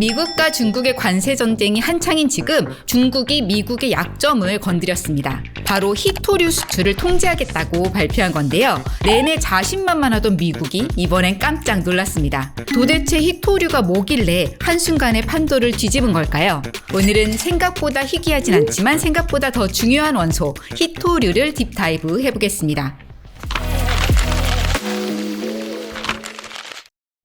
미국과 중국의 관세 전쟁이 한창인 지금 중국이 미국의 약점을 건드렸습니다. 바로 히토류 수출을 통제하겠다고 발표한 건데요. 내내 자신만만하던 미국이 이번엔 깜짝 놀랐습니다. 도대체 히토류가 뭐길래 한순간에 판도를 뒤집은 걸까요? 오늘은 생각보다 희귀하진 않지만 생각보다 더 중요한 원소 히토류를 딥다이브 해보겠습니다.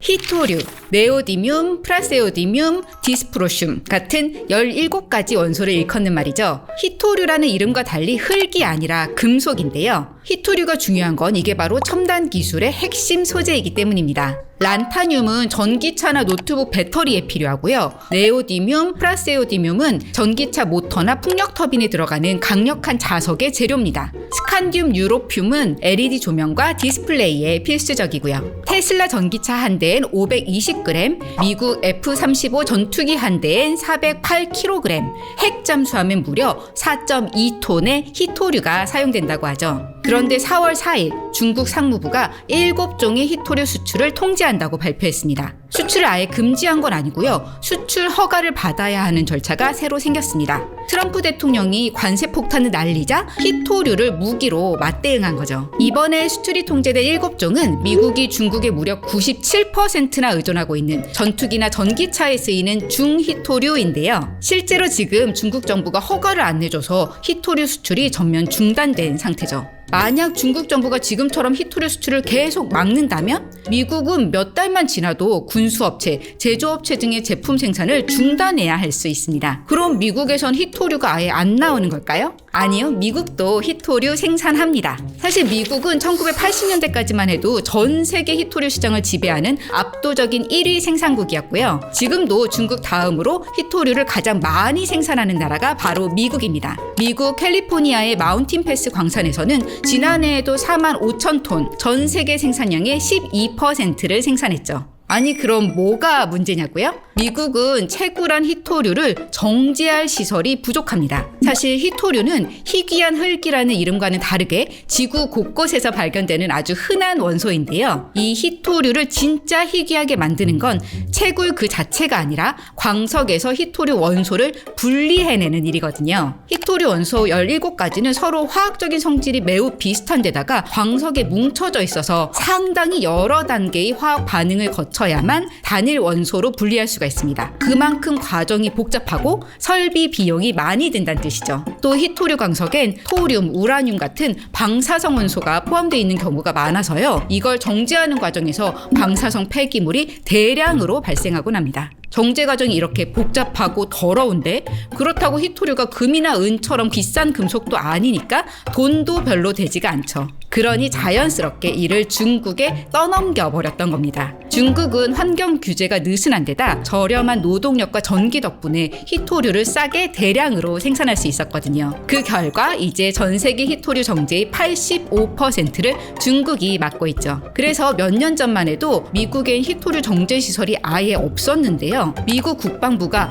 히토류, 네오디뮴, 프라세오디뮴, 디스프로슘 같은 17가지 원소를 일컫는 말이죠. 히토류라는 이름과 달리 흙이 아니라 금속인데요. 히토류가 중요한 건 이게 바로 첨단 기술의 핵심 소재이기 때문입니다. 란타늄은 전기차나 노트북 배터리에 필요하고요. 네오디뮴, 프라세오디뮴은 전기차 모터나 풍력 터빈에 들어가는 강력한 자석의 재료입니다. 스칸듐 유로듐은 LED 조명과 디스플레이에 필수적이고요. 테슬라 전기차 한 대엔 520g, 미국 F-35 전투기 한 대엔 408kg, 핵 잠수함엔 무려 4.2톤의 히토류가 사용된다고 하죠. 그런데 4월 4일 중국 상무부가 7종의 히토류 수출을 통제한다고 발표했습니다. 수출을 아예 금지한 건 아니고요. 수출 허가를 받아야 하는 절차가 새로 생겼습니다. 트럼프 대통령이 관세 폭탄을 날리자 히토류를 무기로 맞대응한 거죠. 이번에 수출이 통제된 7종은 미국이 중국에 무려 97%나 의존하고 있는 전투기나 전기차에 쓰이는 중히토류인데요. 실제로 지금 중국 정부가 허가를 안 내줘서 히토류 수출이 전면 중단된 상태죠. 만약 중국 정부가 지금처럼 히토류 수출을 계속 막는다면 미국은 몇 달만 지나도 군수업체, 제조업체 등의 제품 생산을 중단해야 할 수 있습니다. 그럼 미국에선 히토류가 아예 안 나오는 걸까요? 아니요, 미국도 히토류 생산합니다. 사실 미국은 1980년대까지만 해도 전 세계 히토류 시장을 지배하는 압도적인 1위 생산국이었고요. 지금도 중국 다음으로 히토류를 가장 많이 생산하는 나라가 바로 미국입니다. 미국 캘리포니아의 마운틴 패스 광산에서는 지난해에도 45,000톤, 전 세계 생산량의 12%를 생산했죠. 아니 그럼 뭐가 문제냐고요? 미국은 채굴한 히토류를 정제할 시설이 부족합니다. 사실 히토류는 희귀한 흙이라는 이름과는 다르게 지구 곳곳에서 발견되는 아주 흔한 원소인데요. 이 히토류를 진짜 희귀하게 만드는 건 채굴 그 자체가 아니라 광석에서 히토류 원소를 분리해내는 일이거든요. 히토류 원소 17가지는 서로 화학적인 성질이 매우 비슷한 데다가 광석에 뭉쳐져 있어서 상당히 여러 단계의 화학 반응을 거쳐야만 단일 원소로 분리할 수가 있습니다. 그만큼 과정이 복잡하고 설비 비용이 많이 든다는 뜻이죠. 또 히토류 광석엔 토륨, 우라늄 같은 방사성 원소가 포함되어 있는 경우가 많아서요. 이걸 정제하는 과정에서 방사성 폐기물이 대량으로 발생하곤 합니다. 정제 과정이 이렇게 복잡하고 더러운데 그렇다고 히토류가 금이나 은처럼 비싼 금속도 아니니까 돈도 별로 되지가 않죠. 그러니 자연스럽게 이를 중국에 떠넘겨 버렸던 겁니다. 중국은 환경 규제가 느슨한 데다 저렴한 노동력과 전기 덕분에 히토류를 싸게 대량으로 생산할 수 있었거든요. 그 결과 이제 전 세계 히토류 정제의 85%를 중국이 맡고 있죠. 그래서 몇 년 전만 해도 미국엔 히토류 정제 시설이 아예 없었는데요. 미국 국방부가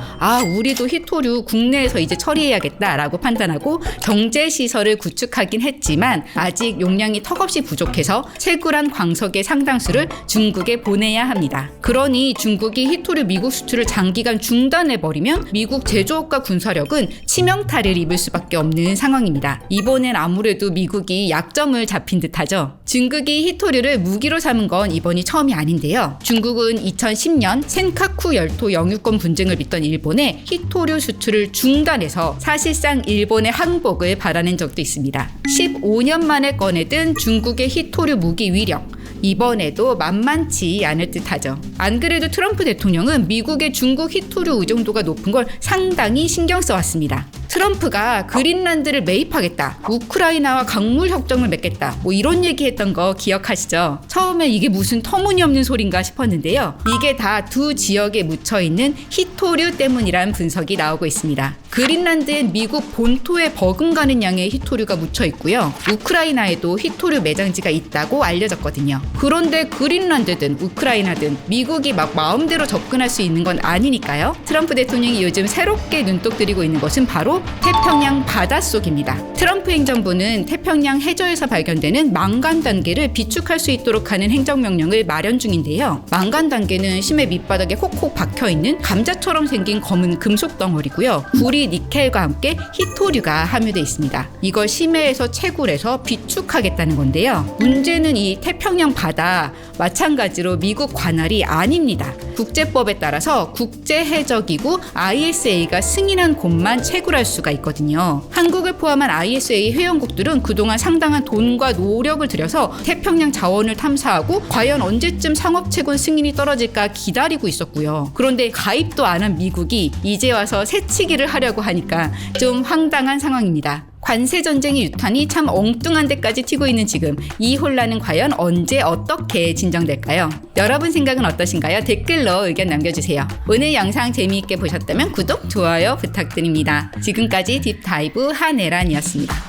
우리도 히토류 국내에서 이제 처리해야겠다라고 판단하고 정제 시설을 구축하긴 했지만 아직 용량이 턱없이 부족해서 채굴한 광석의 상당수를 중국에 보내야 합니다. 그러니 중국이 히토류 미국 수출을 장기간 중단해버리면 미국 제조업과 군사력은 치명타를 입을 수밖에 없는 상황입니다. 이번엔 아무래도 미국이 약점을 잡힌 듯하죠. 중국이 히토류를 무기로 삼은 건 이번이 처음이 아닌데요. 중국은 2010년 센카쿠 열도 영유권 분쟁을 빚던 일본에 히토류 수출을 중단해서 사실상 일본의 항복을 바라는 적도 있습니다. 15년 만에 꺼내든 중국의 히토류 무기 위력, 이번에도 만만치 않을 듯하죠. 안 그래도 트럼프 대통령은 미국의 중국 히토류 의존도가 높은 걸 상당히 신경 써왔습니다. 트럼프가 그린란드를 매입하겠다, 우크라이나와 강물 협정을 맺겠다, 이런 얘기했던 거 기억하시죠? 처음에 이게 무슨 터무니없는 소린가 싶었는데요. 이게 다 두 지역에 묻혀있는 히토류 때문이란 분석이 나오고 있습니다. 그린란드엔 미국 본토에 버금가는 양의 히토류가 묻혀 있고요. 우크라이나에도 히토류 매장지가 있다고 알려졌거든요. 그런데 그린란드든 우크라이나든 미국이 막 마음대로 접근할 수 있는 건 아니니까요. 트럼프 대통령이 요즘 새롭게 눈독 들이고 있는 것은 바로 바로 태평양 바닷속입니다. 트럼프 행정부는 태평양 해저에서 발견되는 망간 단계를 비축할 수 있도록 하는 행정명령을 마련 중인데요. 망간 단계는 심해 밑바닥에 콕콕 박혀있는 감자처럼 생긴 검은 금속 덩어리고요. 구리, 니켈과 함께 히토류가 함유되어 있습니다. 이걸 심해에서 채굴해서 비축하겠다는 건데요. 문제는 이 태평양 바다 마찬가지로 미국 관할이 아닙니다. 국제법에 따라서 국제해적이고 ISA가 승인한 곳만 채굴할 수가 있거든요. 한국을 포함한 ISA 회원국들은 그동안 상당한 돈과 노력을 들여서 태평양 자원을 탐사하고 과연 언제쯤 상업 채굴 승인이 떨어질까 기다리고 있었고요. 그런데 가입도 안 한 미국이 이제 와서 새치기를 하려고 하니까 좀 황당한 상황입니다. 관세 전쟁의 유탄이 참 엉뚱한 데까지 튀고 있는 지금, 이 혼란은 과연 언제 어떻게 진정될까요? 여러분 생각은 어떠신가요? 댓글로 의견 남겨주세요. 오늘 영상 재미있게 보셨다면 구독, 좋아요 부탁드립니다. 지금까지 딥다이브 한혜란이었습니다.